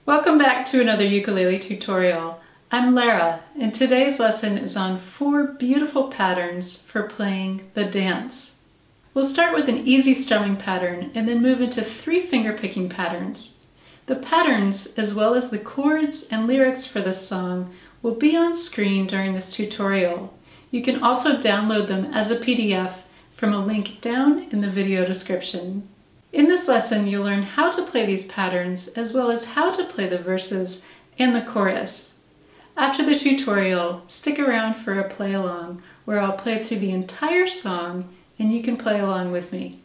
Welcome back to another ukulele tutorial. I'm Lara, and today's lesson is on 4 beautiful patterns for playing the dance. We'll start with an easy strumming pattern and then move into 3 fingerpicking patterns. The patterns, as well as the chords and lyrics for this song, will be on screen during this tutorial. You can also download them as a PDF from a link down in the video description. In this lesson, you'll learn how to play these patterns, as well as how to play the verses and the chorus. After the tutorial, stick around for a play-along, where I'll play through the entire song and you can play along with me.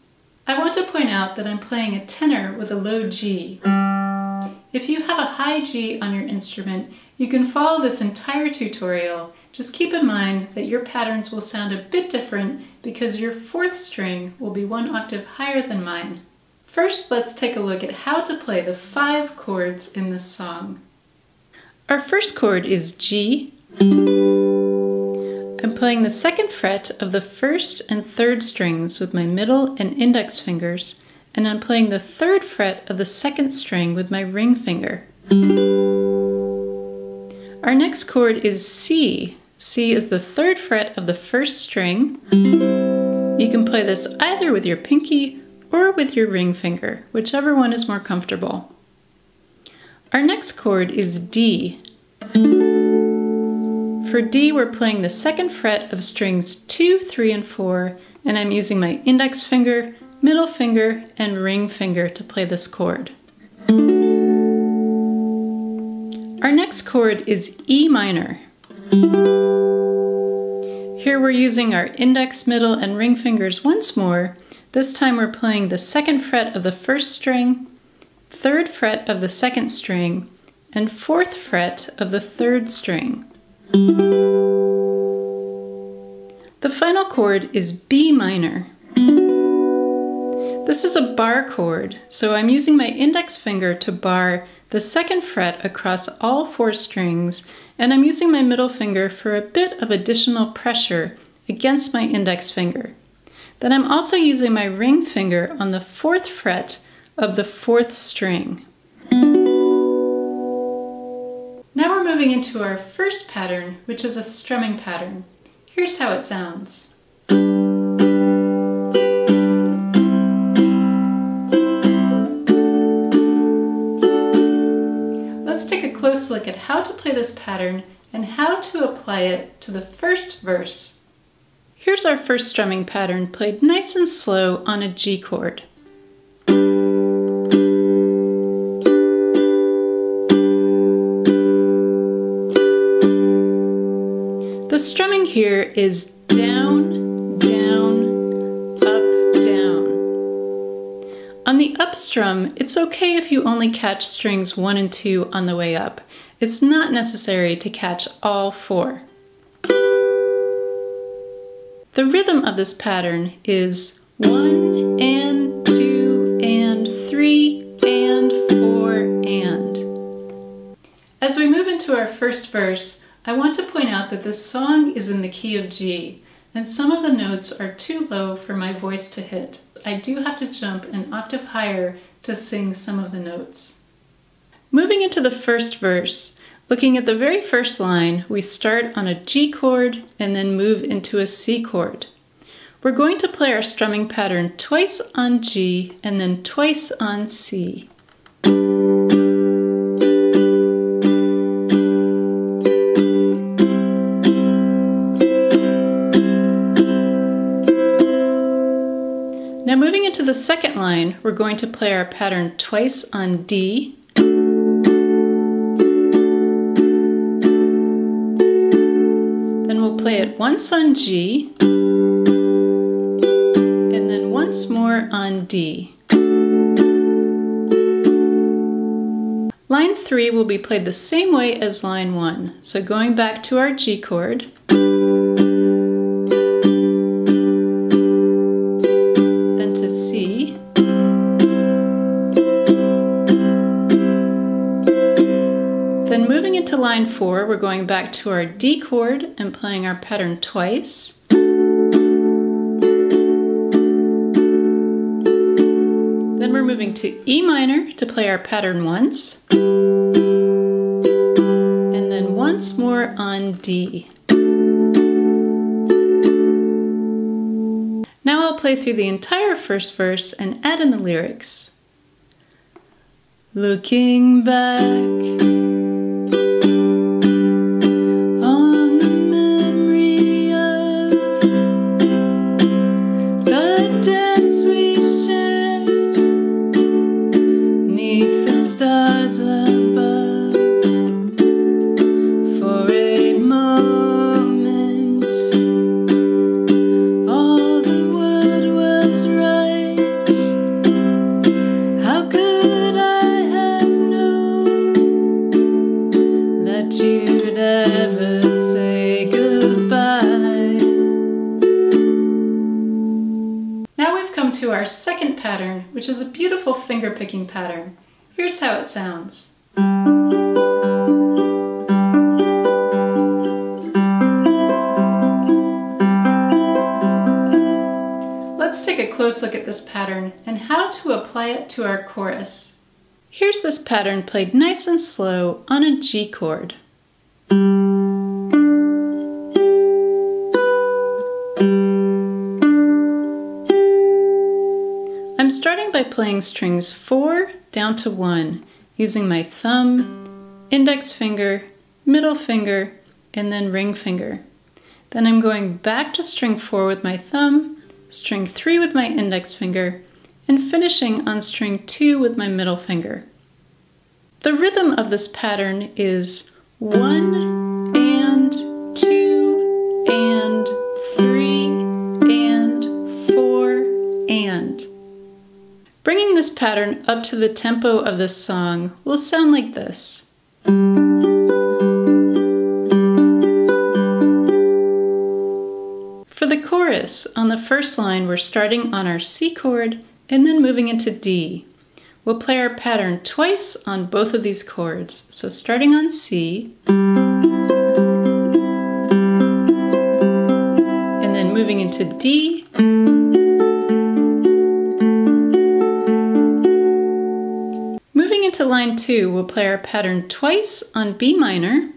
I want to point out that I'm playing a tenor with a low G. If you have a high G on your instrument, you can follow this entire tutorial. Just keep in mind that your patterns will sound a bit different because your 4th string will be 1 octave higher than mine. First, let's take a look at how to play the 5 chords in this song. Our first chord is G. I'm playing the 2nd fret of the 1st and 3rd strings with my middle and index fingers, and I'm playing the 3rd fret of the 2nd string with my ring finger. Our next chord is C. C is the 3rd fret of the 1st string. You can play this either with your pinky or with your ring finger, whichever one is more comfortable. Our next chord is D. For D, we're playing the 2nd fret of strings 2, 3, and 4, and I'm using my index finger, middle finger, and ring finger to play this chord. Our next chord is E minor. Here we're using our index, middle, and ring fingers once more. This time we're playing the 2nd fret of the 1st string, 3rd fret of the 2nd string, and 4th fret of the 3rd string. The final chord is B minor. This is a bar chord, so I'm using my index finger to bar the 2nd fret across all 4 strings, and I'm using my middle finger for a bit of additional pressure against my index finger. Then I'm also using my ring finger on the 4th fret of the 4th string. Now we're moving into our first pattern, which is a strumming pattern. Here's how it sounds. Let's take a close look at how to play this pattern and how to apply it to the first verse. Here's our first strumming pattern played nice and slow on a G chord. The strumming here is down, down, up, down. On the up strum, it's okay if you only catch strings 1 and 2 on the way up. It's not necessary to catch all 4. The rhythm of this pattern is 1 and 2 and 3 and 4 and. As we move into our first verse, I want to point out that this song is in the key of G, and some of the notes are too low for my voice to hit. I do have to jump an octave higher to sing some of the notes. Moving into the first verse, looking at the very first line, we start on a G chord and then move into a C chord. We're going to play our strumming pattern twice on G and then twice on C. Now moving into the second line, we're going to play our pattern twice on D, play it once on G, and then once more on D. Line 3 will be played the same way as line 1, so going back to our G chord, then to C, then moving into line 4, we're going back to our D chord and playing our pattern twice. Then we're moving to E minor to play our pattern once. on D. Now I'll play through the entire first verse and add in the lyrics. Looking back on the memory of the dance we shared 'neath the stars above, for a moment all the world was right. How could I have known that you'd ever say goodbye? Now we've come to our second pattern, which is a beautiful finger picking pattern. Here's how it sounds. Let's take a close look at this pattern and how to apply it to our chorus. Here's this pattern played nice and slow on a G chord. I'm starting by playing strings 4 down to 1, using my thumb, index finger, middle finger, and then ring finger. Then I'm going back to string 4 with my thumb, string 3 with my index finger, and finishing on string 2 with my middle finger. The rhythm of this pattern is 1 and 2 and 3 and 4 and. Bringing this pattern up to the tempo of this song will sound like this. For the chorus, on the first line we're starting on our C chord and then moving into D. We'll play our pattern twice on both of these chords. So starting on C, and then moving into D, moving into line 2, we'll play our pattern twice on B minor,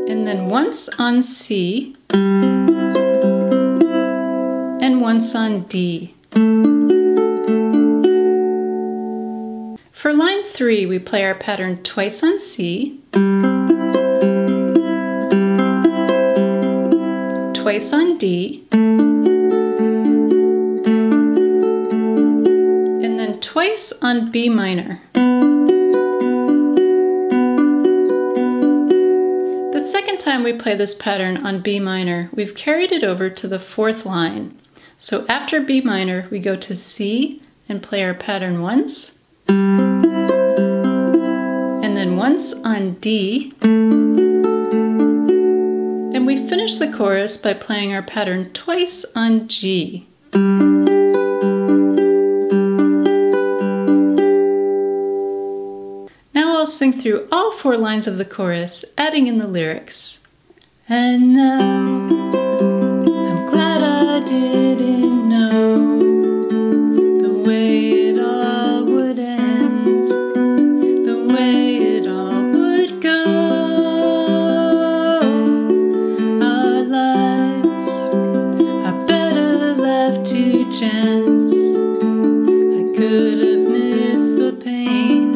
and then once on C, and once on D. For line 3, we play our pattern twice on C, twice on D, and then twice on B minor. The second time we play this pattern on B minor, we've carried it over to the 4th line. So after B minor, we go to C and play our pattern once, and then once on D, and we finish the chorus by playing our pattern twice on G. Now I'll sing through all 4 lines of the chorus, adding in the lyrics. And now I'm glad I didn't know the way it all would end, the way it all would go. Our lives are better left to chance. I could have missed the pain,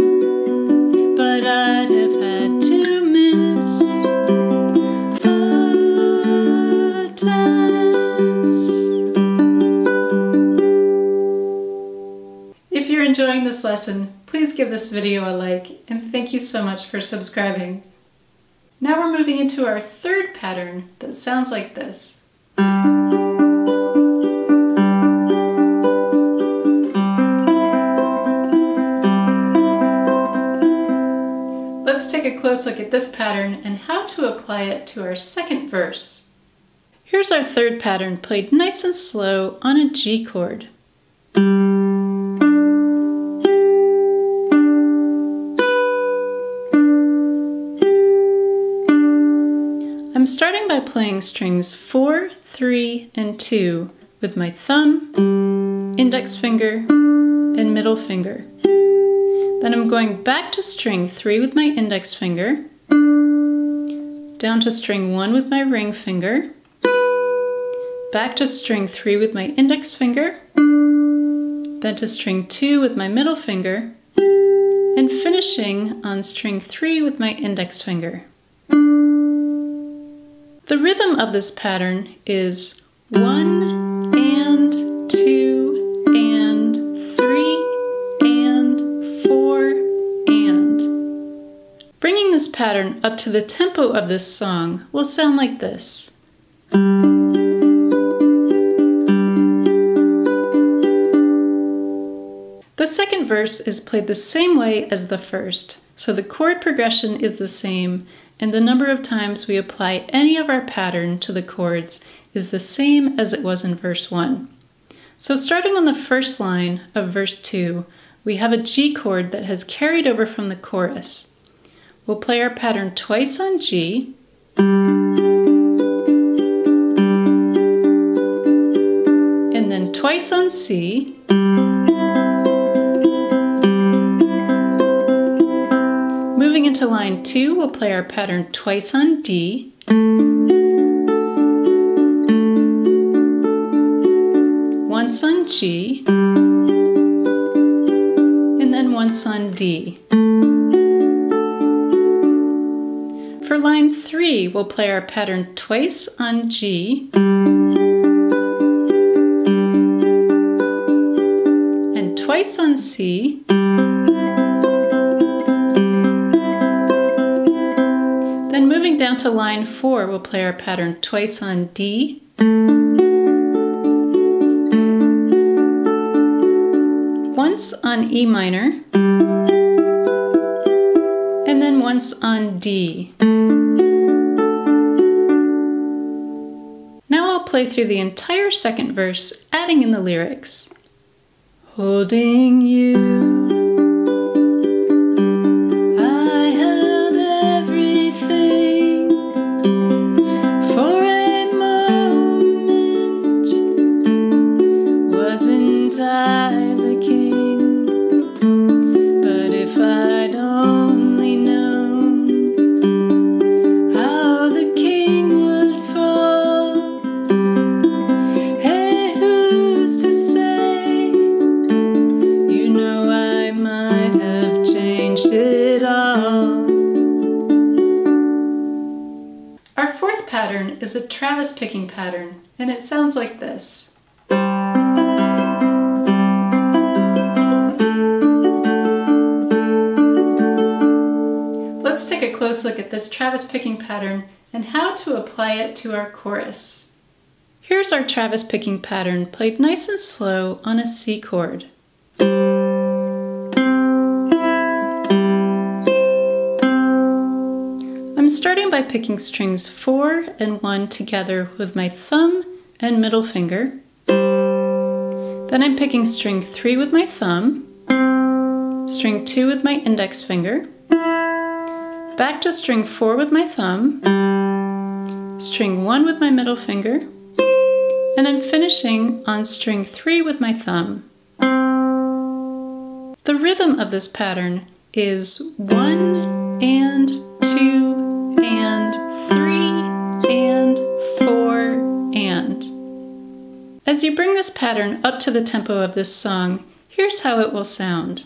but I'd have had to miss the dance. If you're enjoying this lesson, please give this video a like, and thank you so much for subscribing. Now we're moving into our third pattern that sounds like this. Let's take a close look at this pattern and how to apply it to our second verse. Here's our third pattern played nice and slow on a G chord. I'm starting by playing strings 4, 3, and 2 with my thumb, index finger, and middle finger. Then I'm going back to string 3 with my index finger, down to string 1 with my ring finger, back to string 3 with my index finger, then to string 2 with my middle finger, and finishing on string 3 with my index finger. The rhythm of this pattern is 1 and 2 and 3 and 4 and. Bringing this pattern up to the tempo of this song will sound like this. The second verse is played the same way as the first, so the chord progression is the same, and the number of times we apply any of our pattern to the chords is the same as it was in verse 1. So starting on the first line of verse 2, we have a G chord that has carried over from the chorus. We'll play our pattern twice on G, and then twice on C, moving into line 2, we'll play our pattern twice on D, once on G, and then once on D. For line 3, we'll play our pattern twice on G, and twice on C, then moving down to line 4, we'll play our pattern twice on D, once on E minor, and then once on D. Now I'll play through the entire second verse, adding in the lyrics. Holding you, I held everything for a moment. Wasn't I the king? But if I'd only known how the king would fall, hey, who's to say? You know I might have changed it all. Our fourth pattern is a Travis picking pattern, and it sounds like this. Let's take a close look at this Travis picking pattern and how to apply it to our chorus. Here's our Travis picking pattern played nice and slow on a C chord. I'm starting by picking strings 4 and 1 together with my thumb and middle finger. Then I'm picking string 3 with my thumb, string 2 with my index finger, back to string 4 with my thumb, string 1 with my middle finger, and I'm finishing on string 3 with my thumb. The rhythm of this pattern is 1 and 2 and 3 and 4 and. As you bring this pattern up to the tempo of this song, here's how it will sound.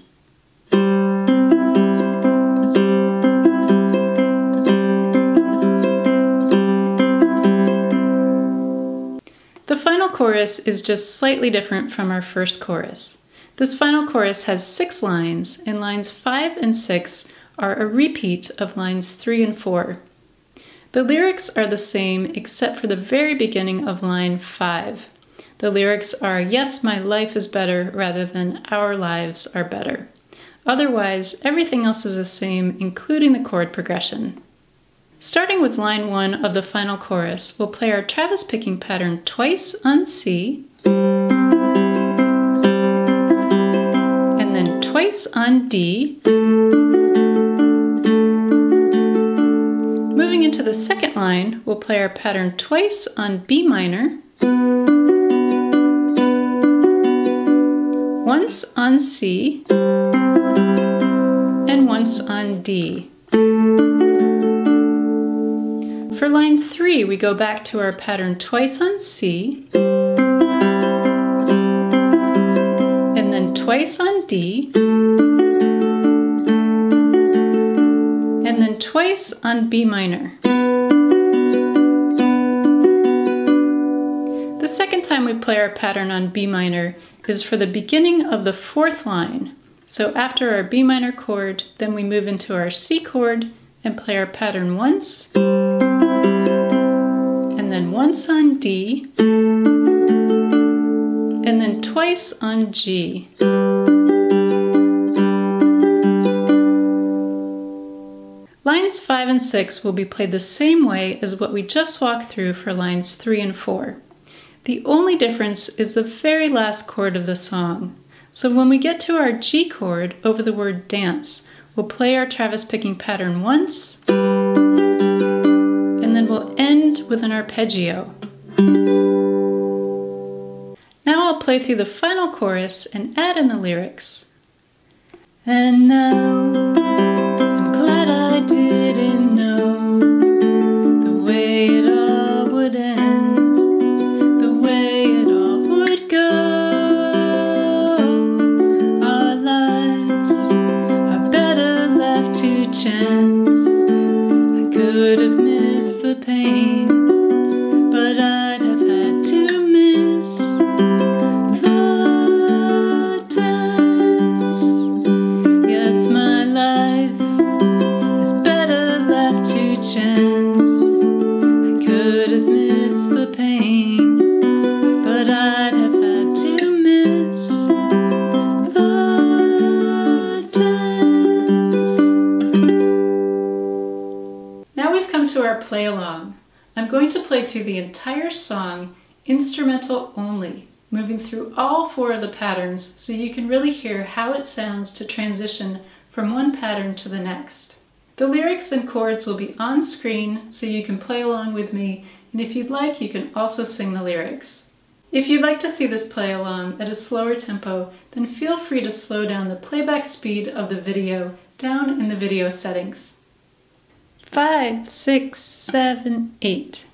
The final chorus is just slightly different from our first chorus. This final chorus has 6 lines, and lines 5 and 6 are a repeat of lines 3 and 4. The lyrics are the same except for the very beginning of line 5. The lyrics are, "Yes, my life is better," rather than "Our lives are better." Otherwise, everything else is the same, including the chord progression. Starting with line 1 of the final chorus, we'll play our Travis picking pattern twice on C, and then twice on D. Moving into the second line, we'll play our pattern twice on B minor, once on C, once on D. For line 3, we go back to our pattern twice on C, and then twice on D, and then twice on B minor. The second time we play our pattern on B minor is for the beginning of the 4th line. So after our B minor chord, then we move into our C chord and play our pattern once, and then once on D, and then twice on G. Lines 5 and 6 will be played the same way as what we just walked through for lines 3 and 4. The only difference is the very last chord of the song. So when we get to our G chord over the word dance, we'll play our Travis picking pattern once, and then we'll end with an arpeggio. Now I'll play through the final chorus and add in the lyrics. And now I'm glad I didn't know the way it all would end, the way it all would go. Our lives are better left to chance. I could have missed the pain, but I'd have had to miss the dance. Yes, my life is better left to chance. I could have missed the pain, but I'd have had to miss the dance. Now we've come to our play along. I'm going to play through the entire song instrumental only, moving through all 4 of the patterns so you can really hear how it sounds to transition from one pattern to the next. The lyrics and chords will be on screen so you can play along with me, and if you'd like, you can also sing the lyrics. If you'd like to see this play along at a slower tempo, then feel free to slow down the playback speed of the video down in the video settings. 5, 6, 7, 8.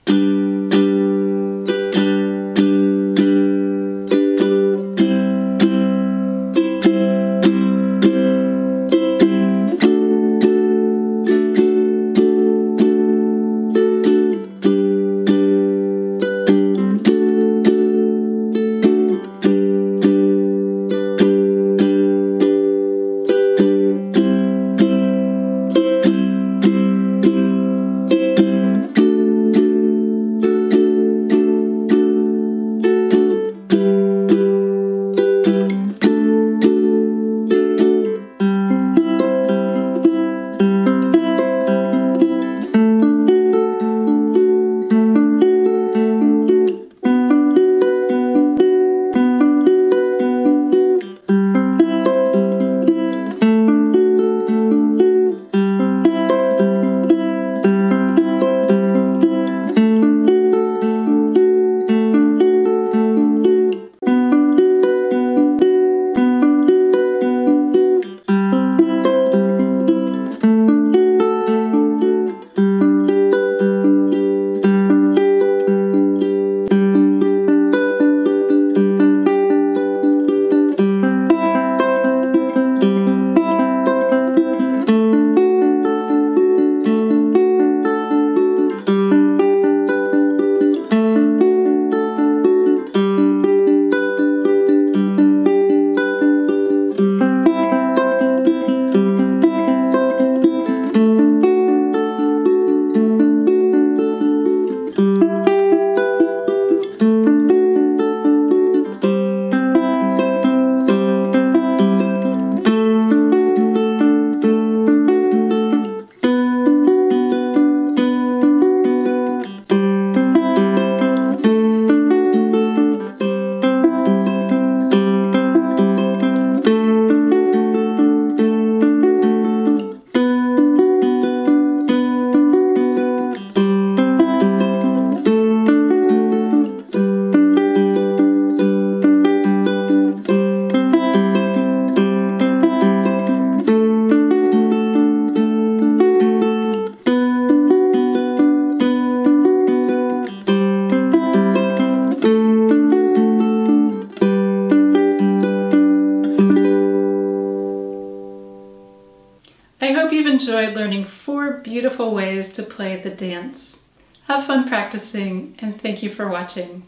enjoyed learning 4 beautiful ways to play the dance. Have fun practicing, and thank you for watching.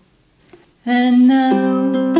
And now